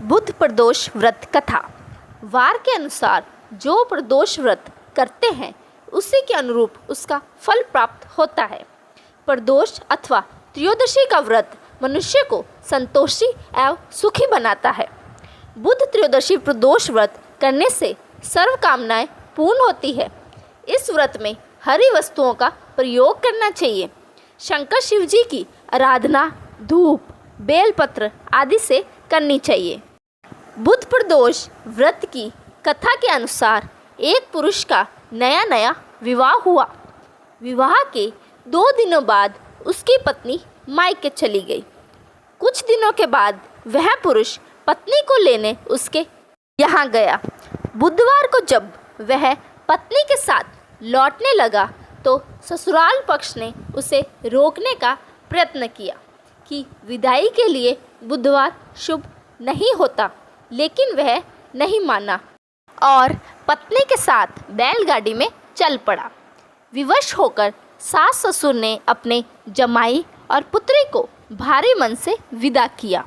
बुध प्रदोष व्रत कथा। वार के अनुसार जो प्रदोष व्रत करते हैं उसी के अनुरूप उसका फल प्राप्त होता है। प्रदोष अथवा त्रयोदशी का व्रत मनुष्य को संतोषी एवं सुखी बनाता है। बुध त्रयोदशी प्रदोष व्रत करने से सर्व कामनाएं पूर्ण होती है। इस व्रत में हरी वस्तुओं का प्रयोग करना चाहिए। शंकर शिव जी की आराधना धूप बेलपत्र आदि से करनी चाहिए। बुध प्रदोष व्रत की कथा के अनुसार एक पुरुष का नया विवाह हुआ। विवाह के 2 दिनों बाद उसकी पत्नी मायके चली गई। कुछ दिनों के बाद वह पुरुष पत्नी को लेने उसके यहाँ गया। बुधवार को जब वह पत्नी के साथ लौटने लगा तो ससुराल पक्ष ने उसे रोकने का प्रयत्न किया कि विदाई के लिए बुधवार शुभ नहीं होता, लेकिन वह नहीं माना और पत्नी के साथ बैलगाड़ी में चल पड़ा। विवश होकर सास ससुर ने अपने जमाई और पुत्री को भारी मन से विदा किया।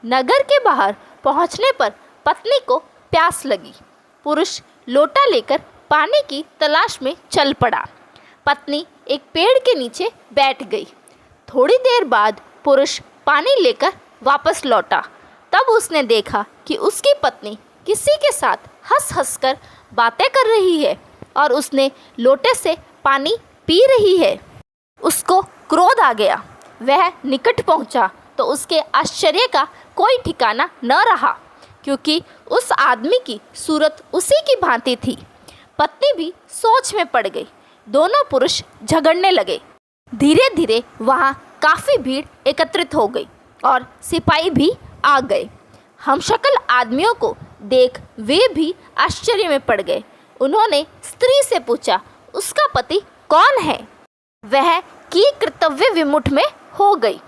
नगर के बाहर पहुंचने पर पत्नी को प्यास लगी। पुरुष लोटा लेकर पानी की तलाश में चल पड़ा। पत्नी एक पेड़ के नीचे बैठ गई। थोड़ी देर बाद पुरुष पानी लेकर वापस लौटा। तब उसने देखा कि उसकी पत्नी किसी के साथ हंस हंस कर बातें कर रही है और उसने लोटे से पानी पी रही है। उसको क्रोध आ गया। वह निकट पहुंचा तो उसके आश्चर्य का कोई ठिकाना न रहा, क्योंकि उस आदमी की सूरत उसी की भांति थी। पत्नी भी सोच में पड़ गई। दोनों पुरुष झगड़ने लगे। धीरे धीरे वहाँ काफ़ी भीड़ एकत्रित हो गई और सिपाही भी आ गए। हमशक्ल आदमियों को देख वे भी आश्चर्य में पड़ गए। उन्होंने स्त्री से पूछा, उसका पति कौन है? वह की कर्तव्य विमुठ में हो गई।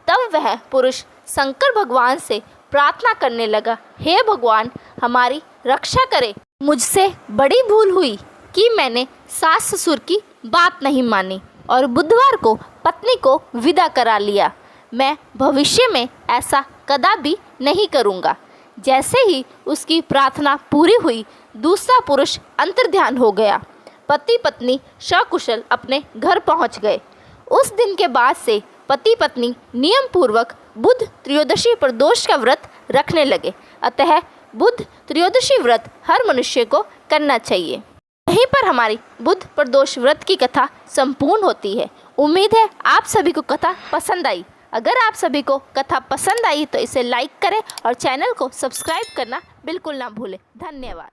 तब वह पुरुष शंकर भगवान से प्रार्थना करने लगा, हे भगवान, हमारी रक्षा करे। मुझसे बड़ी भूल हुई कि मैंने सास ससुर की बात नहीं मानी और बुधवार को पत्नी को विदा करा लिया। मैं भविष्य में ऐसा कदापि नहीं करूँगा। जैसे ही उसकी प्रार्थना पूरी हुई, दूसरा पुरुष अंतर्ध्यान हो गया। पति पत्नी सकुशल अपने घर पहुँच गए। उस दिन के बाद से पति पत्नी नियम पूर्वक बुध त्रयोदशी प्रदोष का व्रत रखने लगे। अतः बुध त्रयोदशी व्रत हर मनुष्य को करना चाहिए। यहीं पर हमारी बुध प्रदोष व्रत की कथा संपूर्ण होती है। उम्मीद है आप सभी को कथा पसंद आई। अगर आप सभी को कथा पसंद आई तो इसे लाइक करें और चैनल को सब्सक्राइब करना बिल्कुल ना भूलें। धन्यवाद।